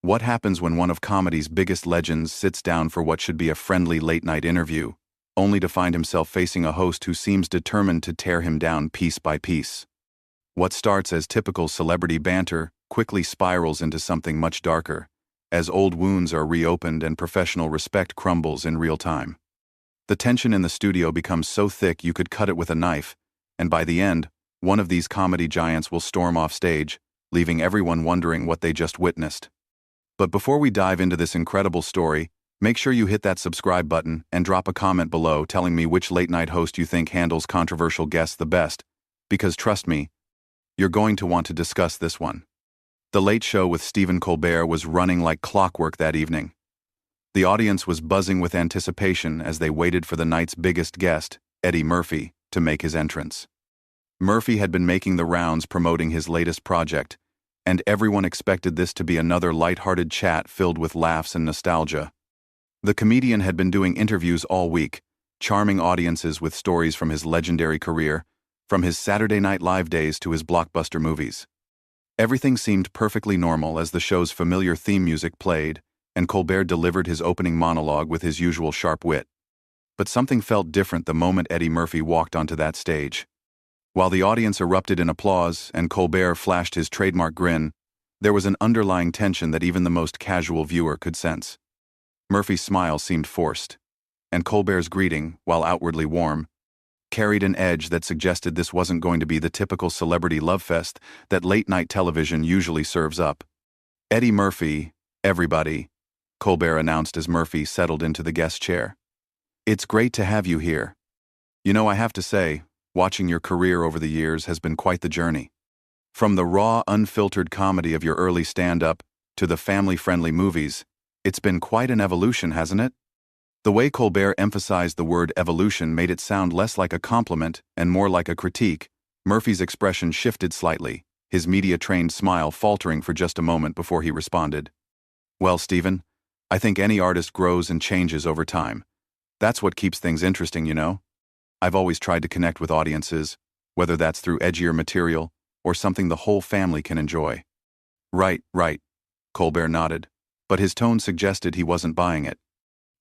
What happens when one of comedy's biggest legends sits down for what should be a friendly late-night interview, only to find himself facing a host who seems determined to tear him down piece by piece? What starts as typical celebrity banter quickly spirals into something much darker, as old wounds are reopened and professional respect crumbles in real time. The tension in the studio becomes so thick you could cut it with a knife, and by the end, one of these comedy giants will storm off stage, leaving everyone wondering what they just witnessed. But before we dive into this incredible story, make sure you hit that subscribe button and drop a comment below telling me which late-night host you think handles controversial guests the best, because trust me, you're going to want to discuss this one. The Late Show with Stephen Colbert was running like clockwork that evening. The audience was buzzing with anticipation as they waited for the night's biggest guest, Eddie to make his entrance. Murphy had been making the rounds promoting his latest project, and everyone expected this to be another light-hearted chat filled with laughs and nostalgia. The comedian had been doing interviews all week, charming audiences with stories from his legendary career, from his Saturday Night Live days to his blockbuster movies. Everything seemed perfectly normal as the show's familiar theme music played, and Colbert delivered his opening monologue with his usual sharp wit. But something felt different the moment Eddie Murphy walked onto that stage. While the audience erupted in applause and Colbert flashed his trademark grin, there was an underlying tension that even the most casual viewer could sense. Murphy's smile seemed forced, and Colbert's greeting, while outwardly warm, carried an edge that suggested this wasn't going to be the typical celebrity love fest that late-night television usually serves up. "Eddie Murphy, everybody," Colbert announced as Murphy settled into the guest chair. "It's great to have you here. You know, I have to say, watching your career over the years has been quite the journey. From the raw, unfiltered comedy of your early stand-up to the family-friendly movies, it's been quite an evolution, hasn't it?" The way Colbert emphasized the word evolution made it sound less like a compliment and more like a critique. Murphy's expression shifted slightly, his media-trained smile faltering for just a moment before he responded. "Well, Stephen, I think any artist grows and changes over time. That's what keeps things interesting, you know? I've always tried to connect with audiences, whether that's through edgier material or something the whole family can enjoy." Right, Colbert nodded, but his tone suggested he wasn't buying it.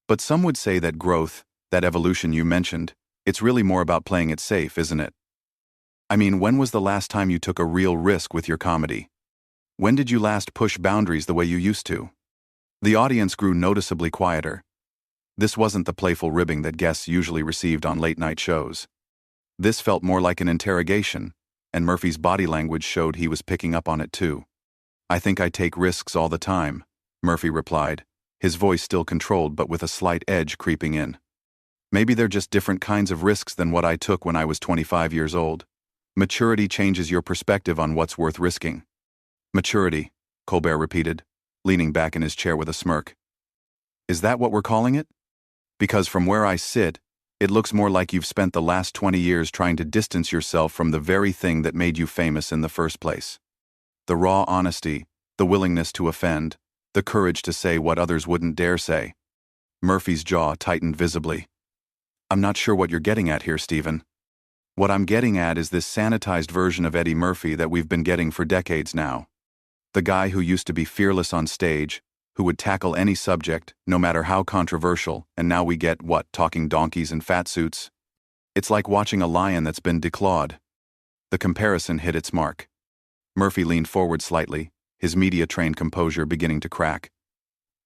"But some would say that growth, that evolution you mentioned, it's really more about playing it safe, isn't it? I mean, when was the last time you took a real risk with your comedy? When did you last push boundaries the way you used to?" The audience grew noticeably quieter. This wasn't the playful ribbing that guests usually received on late-night shows. This felt more like an interrogation, and Murphy's body language showed he was picking up on it too. "I think I take risks all the time," Murphy replied, his voice still controlled but with a slight edge creeping in. "Maybe they're just different kinds of risks than what I took when I was 25 years old. Maturity changes your perspective on what's worth risking." "Maturity," Colbert repeated, leaning back in his chair with a smirk. "Is that what we're calling it? Because from where I sit, it looks more like you've spent the last 20 years trying to distance yourself from the very thing that made you famous in the first place. The raw honesty, the willingness to offend, the courage to say what others wouldn't dare say." Murphy's jaw tightened visibly. "I'm not sure what you're getting at here, Stephen. What I'm getting at is this sanitized version of Eddie Murphy that we've been getting for decades now. The guy who used to be fearless on stage, who would tackle any subject, no matter how controversial, and now we get, talking donkeys and fat suits? It's like watching a lion that's been declawed." The comparison hit its mark. Murphy leaned forward slightly, his media-trained composure beginning to crack.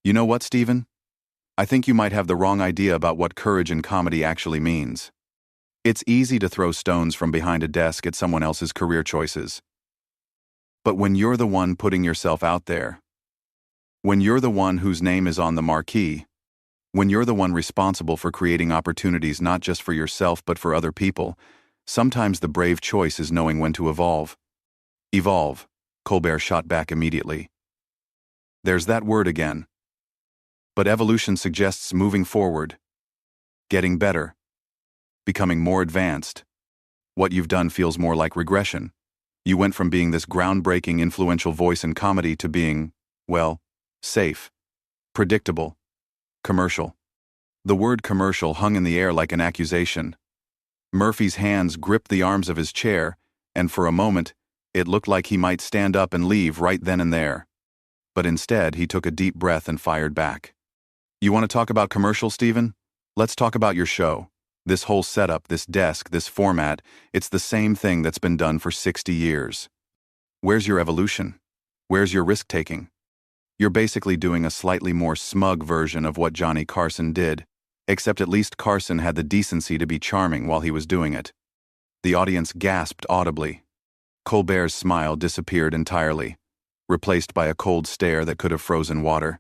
"You know what, Stephen? I think you might have the wrong idea about what courage in comedy actually means. It's easy to throw stones from behind a desk at someone else's career choices. But when you're the one putting yourself out there, when you're the one whose name is on the marquee, when you're the one responsible for creating opportunities not just for yourself but for other people, sometimes the brave choice is knowing when to evolve." "Evolve," Colbert shot back immediately. "There's that word again. But evolution suggests moving forward, getting better, becoming more advanced. What you've done feels more like regression. You went from being this groundbreaking, influential voice in comedy to being, well, safe, predictable, commercial." The word commercial hung in the air like an accusation. Murphy's hands gripped the arms of his chair, and for a moment, it looked like he might stand up and leave right then and there. But instead, he took a deep breath and fired back. "You want to talk about commercials, Stephen? Let's talk about your show. This whole setup, this desk, this format, it's the same thing that's been done for 60 years. Where's your evolution? Where's your risk-taking? You're basically doing a slightly more smug version of what Johnny Carson did, except at least Carson had the decency to be charming while he was doing it." The audience gasped audibly. Colbert's smile disappeared entirely, replaced by a cold stare that could have frozen water.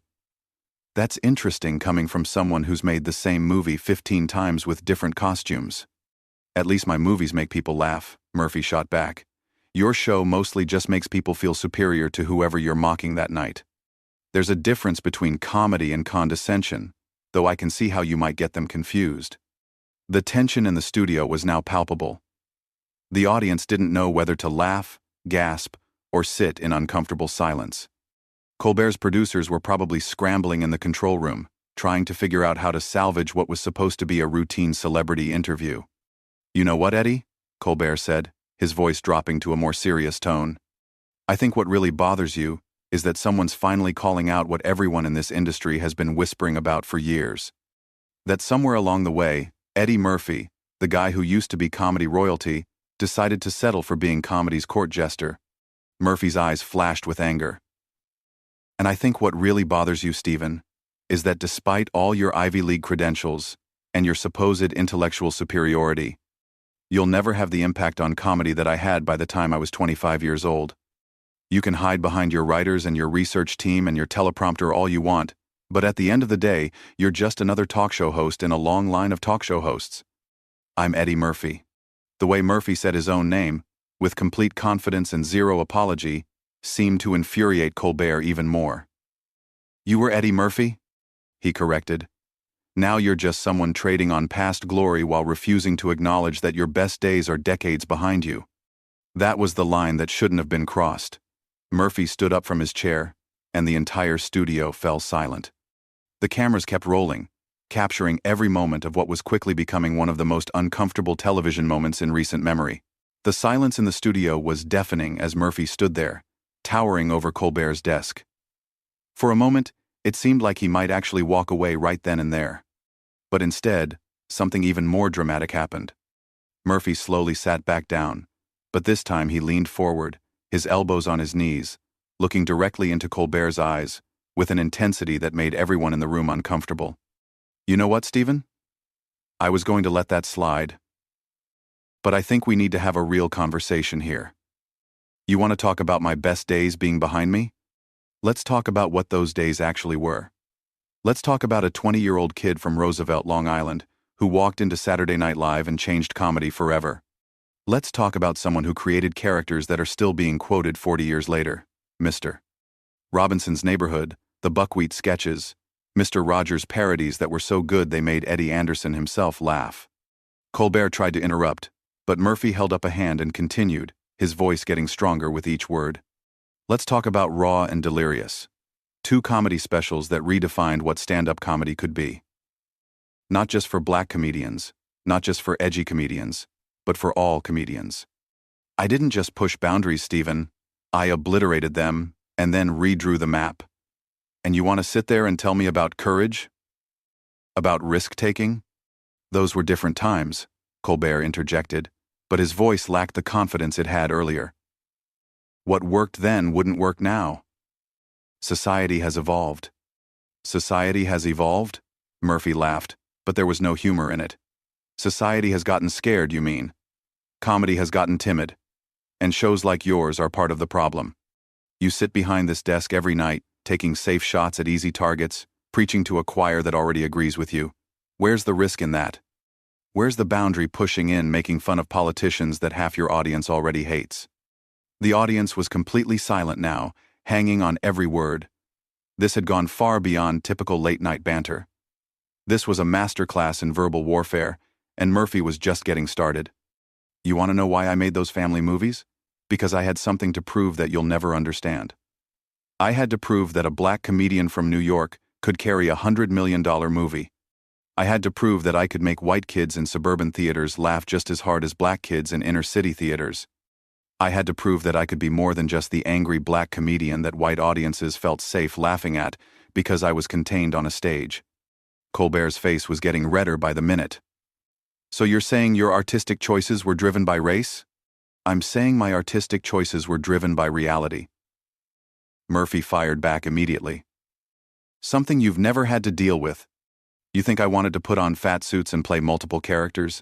"That's interesting coming from someone who's made the same movie 15 times with different costumes." "At least my movies make people laugh," Murphy shot back. "Your show mostly just makes people feel superior to whoever you're mocking that night. There's a difference between comedy and condescension, though I can see how you might get them confused." The tension in the studio was now palpable. The audience didn't know whether to laugh, gasp, or sit in uncomfortable silence. Colbert's producers were probably scrambling in the control room, trying to figure out how to salvage what was supposed to be a routine celebrity interview. "You know what, Eddie?" Colbert said, his voice dropping to a more serious tone. "I think what really bothers you is that someone's finally calling out what everyone in this industry has been whispering about for years. That somewhere along the way, Eddie Murphy, the guy who used to be comedy royalty, decided to settle for being comedy's court jester." Murphy's eyes flashed with anger. "And I think what really bothers you, Stephen, is that despite all your Ivy League credentials and your supposed intellectual superiority, you'll never have the impact on comedy that I had by the time I was 25 years old. You can hide behind your writers and your research team and your teleprompter all you want, but at the end of the day, you're just another talk show host in a long line of talk show hosts. I'm Eddie Murphy." The way Murphy said his own name, with complete confidence and zero apology, seemed to infuriate Colbert even more. "You were Eddie Murphy?" he corrected. "Now you're just someone trading on past glory while refusing to acknowledge that your best days are decades behind you." That was the line that shouldn't have been crossed. Murphy stood up from his chair, and the entire studio fell silent. The cameras kept rolling, capturing every moment of what was quickly becoming one of the most uncomfortable television moments in recent memory. The silence in the studio was deafening as Murphy stood there, towering over Colbert's desk. For a moment, it seemed like he might actually walk away right then and there. But instead, something even more dramatic happened. Murphy slowly sat back down, but this time he leaned forward, his elbows on his knees, looking directly into Colbert's eyes, with an intensity that made everyone in the room uncomfortable. "You know what, Stephen? I was going to let that slide. But I think we need to have a real conversation here. You want to talk about my best days being behind me? Let's talk about what those days actually were. Let's talk about a 20-year-old kid from Roosevelt, Long Island, who walked into Saturday Night Live and changed comedy forever. Let's talk about someone who created characters that are still being quoted 40 years later. Mr. Robinson's Neighborhood, the Buckwheat sketches, Mr. Rogers' parodies that were so good they made Eddie Anderson himself laugh." Colbert tried to interrupt, but Murphy held up a hand and continued, his voice getting stronger with each word. "Let's talk about Raw and Delirious, two comedy specials that redefined what stand-up comedy could be. Not just for black comedians, not just for edgy comedians, but for all comedians. I didn't just push boundaries, Stephen. I obliterated them and then redrew the map. And you want to sit there and tell me about courage? About risk-taking? Those were different times," Colbert interjected, but his voice lacked the confidence it had earlier. "What worked then wouldn't work now. Society has evolved." "Society has evolved?" Murphy laughed, but there was no humor in it. "Society has gotten scared, you mean? Comedy has gotten timid. And shows like yours are part of the problem. You sit behind this desk every night, taking safe shots at easy targets, preaching to a choir that already agrees with you. Where's the risk in that? Where's the boundary pushing in, making fun of politicians that half your audience already hates?" The audience was completely silent now, hanging on every word. This had gone far beyond typical late-night banter. This was a masterclass in verbal warfare, and Murphy was just getting started. "You want to know why I made those family movies? Because I had something to prove that you'll never understand. I had to prove that a black comedian from New York could carry a $100 million movie. I had to prove that I could make white kids in suburban theaters laugh just as hard as black kids in inner-city theaters. I had to prove that I could be more than just the angry black comedian that white audiences felt safe laughing at because I was contained on a stage. Colbert's face was getting redder by the minute. So you're saying your artistic choices were driven by race? I'm saying my artistic choices were driven by reality. Murphy fired back immediately. Something you've never had to deal with. You think I wanted to put on fat suits and play multiple characters?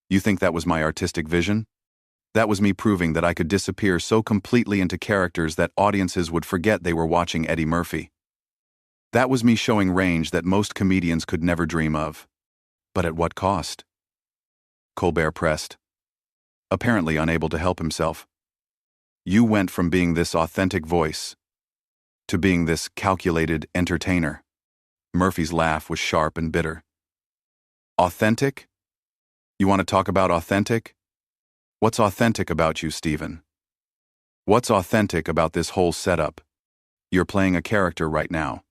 You think that was my artistic vision? That was me proving that I could disappear so completely into characters that audiences would forget they were watching Eddie Murphy. That was me showing range that most comedians could never dream of. But at what cost? Colbert pressed, apparently unable to help himself. You went from being this authentic voice to being this calculated entertainer. Murphy's laugh was sharp and bitter. Authentic? You want to talk about authentic? What's authentic about you, Stephen? What's authentic about this whole setup? You're playing a character right now.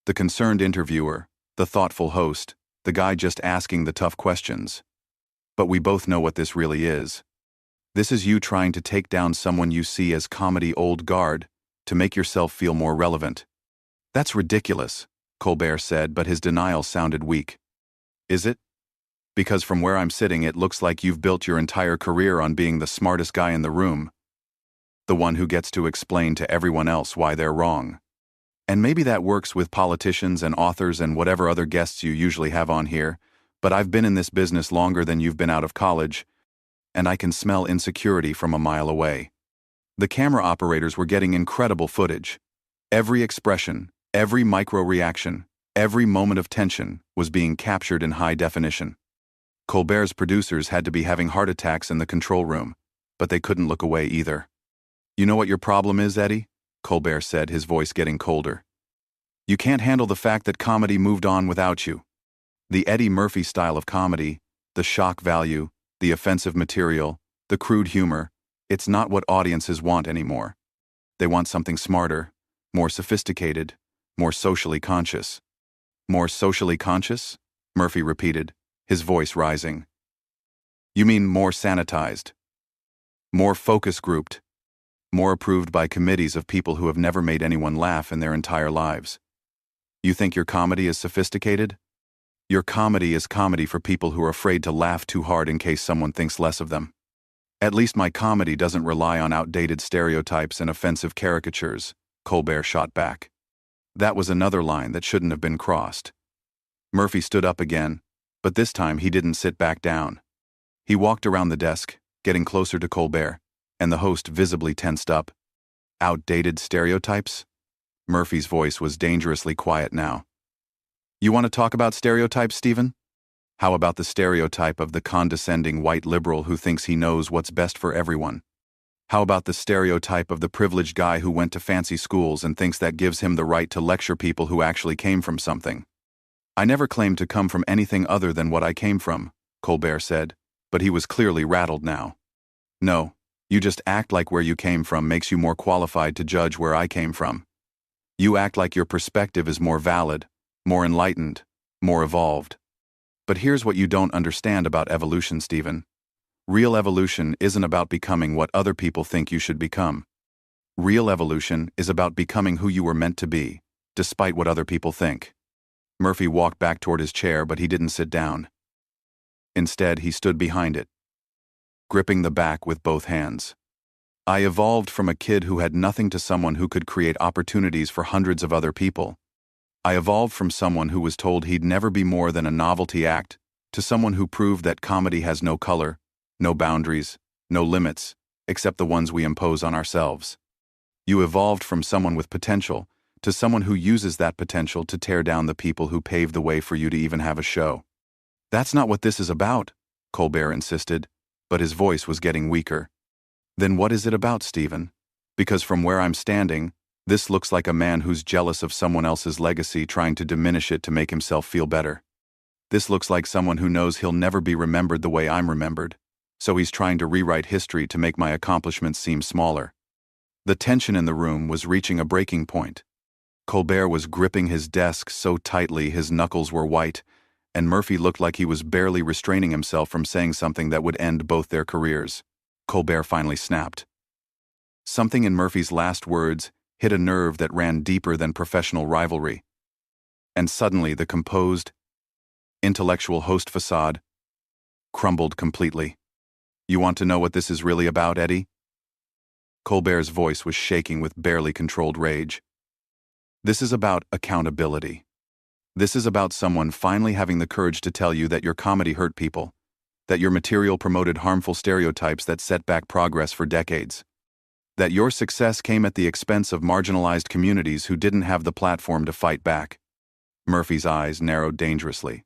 The concerned interviewer, the thoughtful host, the guy just asking the tough questions. But we both know what this really is. This is you trying to take down someone you see as comedy old guard to make yourself feel more relevant. That's ridiculous, Colbert said, but his denial sounded weak. Is it? Because from where I'm sitting it looks like you've built your entire career on being the smartest guy in the room. The one who gets to explain to everyone else why they're wrong. And maybe that works with politicians and authors and whatever other guests you usually have on here, but I've been in this business longer than you've been out of college, and I can smell insecurity from a mile away. The camera operators were getting incredible footage. Every expression, every micro-reaction, every moment of tension was being captured in high definition. Colbert's producers had to be having heart attacks in the control room, but they couldn't look away either. You know what your problem is, Eddie? Colbert said, his voice getting colder. You can't handle the fact that comedy moved on without you. The Eddie Murphy style of comedy, the shock value, the offensive material, the crude humor, it's not what audiences want anymore. They want something smarter, more sophisticated, more socially conscious. More socially conscious? Murphy repeated, his voice rising. You mean more sanitized, more focus grouped, more approved by committees of people who have never made anyone laugh in their entire lives. You think your comedy is sophisticated? Your comedy is comedy for people who are afraid to laugh too hard in case someone thinks less of them. At least my comedy doesn't rely on outdated stereotypes and offensive caricatures, Colbert shot back. That was another line that shouldn't have been crossed. Murphy stood up again, but this time he didn't sit back down. He walked around the desk, getting closer to Colbert, and the host visibly tensed up. Outdated stereotypes? Murphy's voice was dangerously quiet now. You want to talk about stereotypes, Stephen? How about the stereotype of the condescending white liberal who thinks he knows what's best for everyone? How about the stereotype of the privileged guy who went to fancy schools and thinks that gives him the right to lecture people who actually came from something? I never claimed to come from anything other than what I came from, Colbert said, but he was clearly rattled now. No, you just act like where you came from makes you more qualified to judge where I came from. You act like your perspective is more valid, more enlightened, more evolved. But here's what you don't understand about evolution, Stephen. Real evolution isn't about becoming what other people think you should become. Real evolution is about becoming who you were meant to be, despite what other people think. Murphy walked back toward his chair, but he didn't sit down. Instead, he stood behind it, gripping the back with both hands. I evolved from a kid who had nothing to someone who could create opportunities for hundreds of other people. I evolved from someone who was told he'd never be more than a novelty act to someone who proved that comedy has no color, no boundaries, no limits, except the ones we impose on ourselves. You evolved from someone with potential to someone who uses that potential to tear down the people who paved the way for you to even have a show. That's not what this is about, Colbert insisted, but his voice was getting weaker. Then what is it about, Stephen? Because from where I'm standing, this looks like a man who's jealous of someone else's legacy trying to diminish it to make himself feel better. This looks like someone who knows he'll never be remembered the way I'm remembered, so he's trying to rewrite history to make my accomplishments seem smaller. The tension in the room was reaching a breaking point. Colbert was gripping his desk so tightly his knuckles were white, and Murphy looked like he was barely restraining himself from saying something that would end both their careers. Colbert finally snapped. Something in Murphy's last words hit a nerve that ran deeper than professional rivalry. And suddenly the composed, intellectual host facade crumbled completely. "You want to know what this is really about, Eddie?" Colbert's voice was shaking with barely controlled rage. "This is about accountability. This is about someone finally having the courage to tell you that your comedy hurt people, that your material promoted harmful stereotypes that set back progress for decades, that your success came at the expense of marginalized communities who didn't have the platform to fight back." Murphy's eyes narrowed dangerously.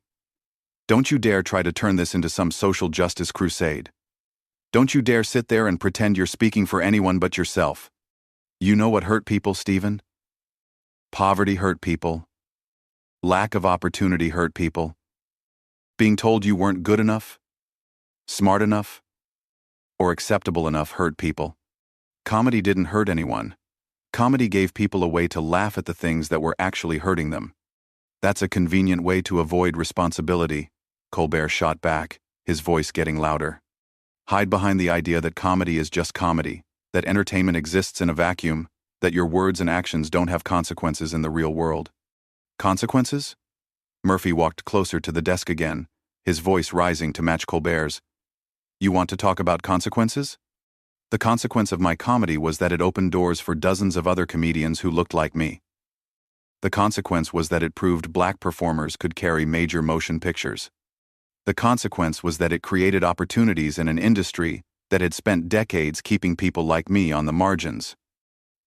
"Don't you dare try to turn this into some social justice crusade. Don't you dare sit there and pretend you're speaking for anyone but yourself. You know what hurt people, Stephen? Poverty hurt people. Lack of opportunity hurt people. Being told you weren't good enough, smart enough, or acceptable enough hurt people. Comedy didn't hurt anyone. Comedy gave people a way to laugh at the things that were actually hurting them. That's a convenient way to avoid responsibility," Colbert shot back, his voice getting louder. "Hide behind the idea that comedy is just comedy, that entertainment exists in a vacuum, that your words and actions don't have consequences in the real world." "Consequences?" Murphy walked closer to the desk again, his voice rising to match Colbert's. "You want to talk about consequences? The consequence of my comedy was that it opened doors for dozens of other comedians who looked like me. The consequence was that it proved black performers could carry major motion pictures. The consequence was that it created opportunities in an industry that had spent decades keeping people like me on the margins."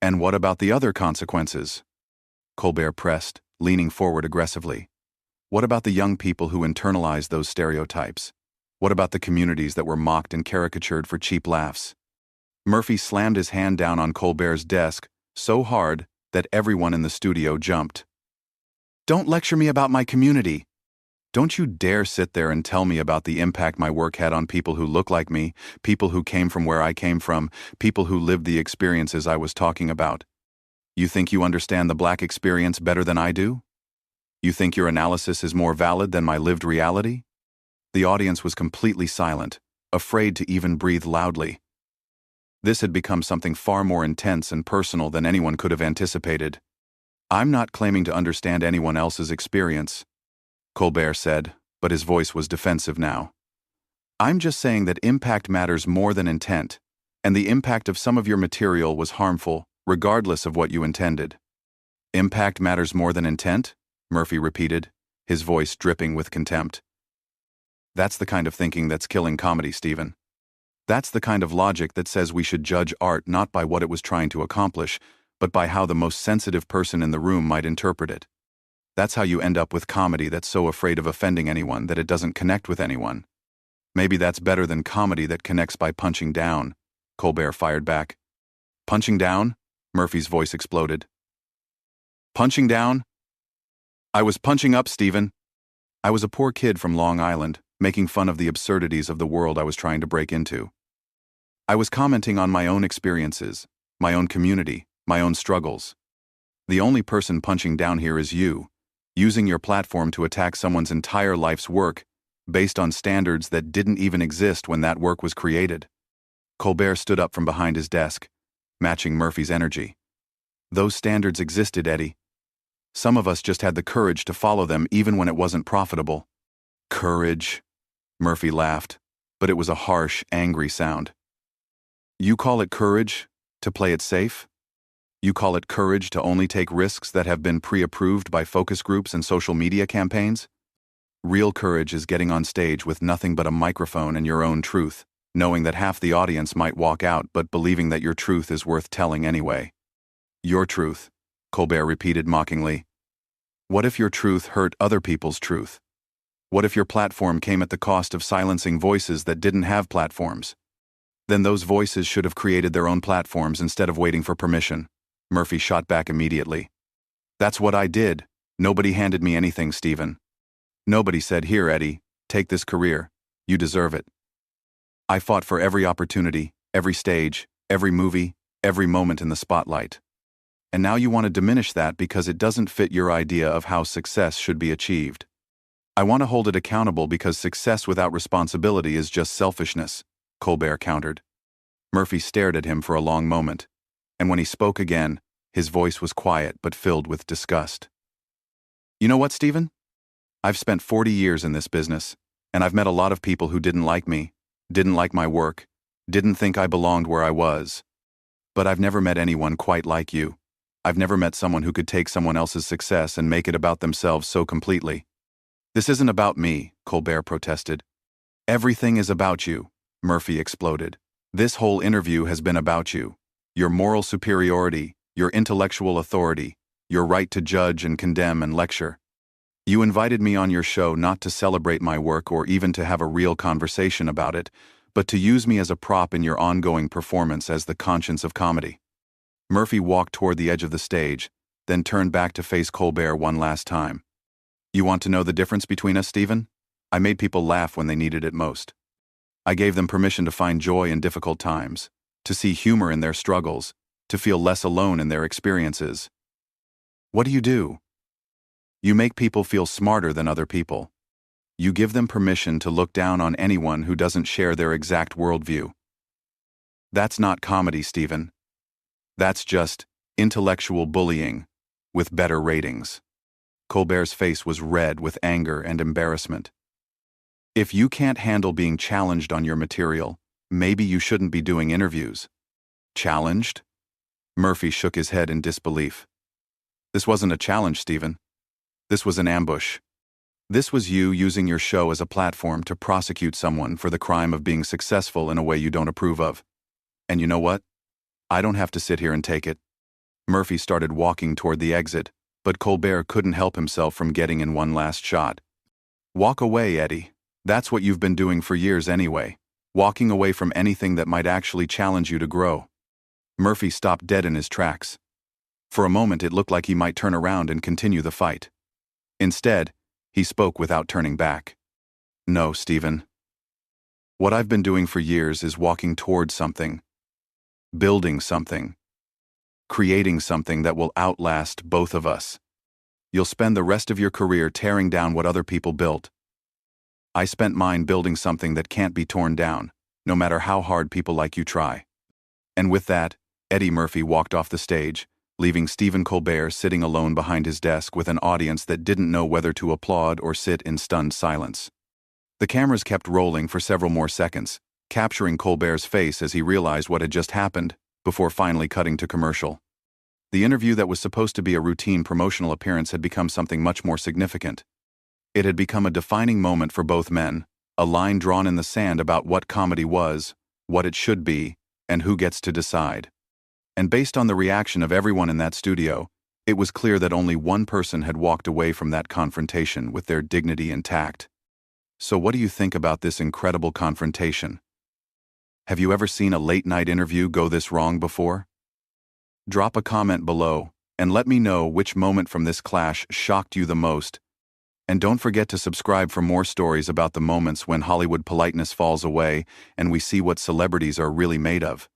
"And what about the other consequences?" Colbert pressed, leaning forward aggressively. "What about the young people who internalized those stereotypes? What about the communities that were mocked and caricatured for cheap laughs?" Murphy slammed his hand down on Colbert's desk so hard that everyone in the studio jumped. "Don't lecture me about my community. Don't you dare sit there and tell me about the impact my work had on people who look like me, people who came from where I came from, people who lived the experiences I was talking about. You think you understand the black experience better than I do? You think your analysis is more valid than my lived reality?" The audience was completely silent, afraid to even breathe loudly. This had become something far more intense and personal than anyone could have anticipated. "I'm not claiming to understand anyone else's experience," Colbert said, but his voice was defensive now. "I'm just saying that impact matters more than intent, and the impact of some of your material was harmful, regardless of what you intended." "Impact matters more than intent?" Murphy repeated, his voice dripping with contempt. "That's the kind of thinking that's killing comedy, Stephen. That's the kind of logic that says we should judge art not by what it was trying to accomplish, but by how the most sensitive person in the room might interpret it. That's how you end up with comedy that's so afraid of offending anyone that it doesn't connect with anyone. Maybe that's better than comedy that connects by punching down," Colbert fired back. "Punching down?" Murphy's voice exploded. "Punching down? I was punching up, Stephen. I was a poor kid from Long Island, making fun of the absurdities of the world I was trying to break into. I was commenting on my own experiences, my own community, my own struggles. The only person punching down here is you, using your platform to attack someone's entire life's work based on standards that didn't even exist when that work was created." Colbert stood up from behind his desk, matching Murphy's energy. "Those standards existed, Eddie. Some of us just had the courage to follow them even when it wasn't profitable." "Courage," Murphy laughed, but it was a harsh, angry sound. "You call it courage, to play it safe? You call it courage to only take risks that have been pre-approved by focus groups and social media campaigns? Real courage is getting on stage with nothing but a microphone and your own truth, knowing that half the audience might walk out but believing that your truth is worth telling anyway." "Your truth," Colbert repeated mockingly. "What if your truth hurt other people's truth? What if your platform came at the cost of silencing voices that didn't have platforms? Then those voices should have created their own platforms instead of waiting for permission," Murphy shot back immediately. "That's what I did. Nobody handed me anything, Stephen. Nobody said, 'Here, Eddie, take this career. You deserve it.' I fought for every opportunity, every stage, every movie, every moment in the spotlight. And now you want to diminish that because it doesn't fit your idea of how success should be achieved. I want to hold it accountable because success without responsibility is just selfishness," Colbert countered. Murphy stared at him for a long moment, And when he spoke again, his voice was quiet but filled with disgust. You know what, Stephen? I've spent 40 years in this business, and I've met a lot of people who didn't like me, didn't like my work, didn't think I belonged where I was. But I've never met anyone quite like you. I've never met someone who could take someone else's success and make it about themselves so completely. This isn't about me, Colbert protested. Everything is about you, Murphy exploded. This whole interview has been about you. Your moral superiority, your intellectual authority, your right to judge and condemn and lecture. You invited me on your show not to celebrate my work or even to have a real conversation about it, but to use me as a prop in your ongoing performance as the conscience of comedy. Murphy walked toward the edge of the stage, then turned back to face Colbert one last time. You want to know the difference between us, Stephen? I made people laugh when they needed it most. I gave them permission to find joy in difficult times, to see humor in their struggles, to feel less alone in their experiences. What do? You make people feel smarter than other people. You give them permission to look down on anyone who doesn't share their exact worldview. That's not comedy, Stephen. That's just intellectual bullying, with better ratings. Colbert's face was red with anger and embarrassment. If you can't handle being challenged on your material, maybe you shouldn't be doing interviews. Challenged? Murphy shook his head in disbelief. This wasn't a challenge, Stephen. This was an ambush. This was you using your show as a platform to prosecute someone for the crime of being successful in a way you don't approve of. And you know what? I don't have to sit here and take it. Murphy started walking toward the exit, but Colbert couldn't help himself from getting in one last shot. Walk away, Eddie. That's what you've been doing for years anyway, walking away from anything that might actually challenge you to grow. Murphy stopped dead in his tracks. For a moment it looked like he might turn around and continue the fight. Instead, he spoke without turning back. No, Stephen. What I've been doing for years is walking towards something. Building something. Creating something that will outlast both of us. You'll spend the rest of your career tearing down what other people built. I spent mine building something that can't be torn down, no matter how hard people like you try. And with that, Eddie Murphy walked off the stage, leaving Stephen Colbert sitting alone behind his desk with an audience that didn't know whether to applaud or sit in stunned silence. The cameras kept rolling for several more seconds, capturing Colbert's face as he realized what had just happened, before finally cutting to commercial. The interview that was supposed to be a routine promotional appearance had become something much more significant. It had become a defining moment for both men, a line drawn in the sand about what comedy was, what it should be, and who gets to decide. And based on the reaction of everyone in that studio, it was clear that only one person had walked away from that confrontation with their dignity intact. So what do you think about this incredible confrontation? Have you ever seen a late-night interview go this wrong before? Drop a comment below, and let me know which moment from this clash shocked you the most. And don't forget to subscribe for more stories about the moments when Hollywood politeness falls away and we see what celebrities are really made of.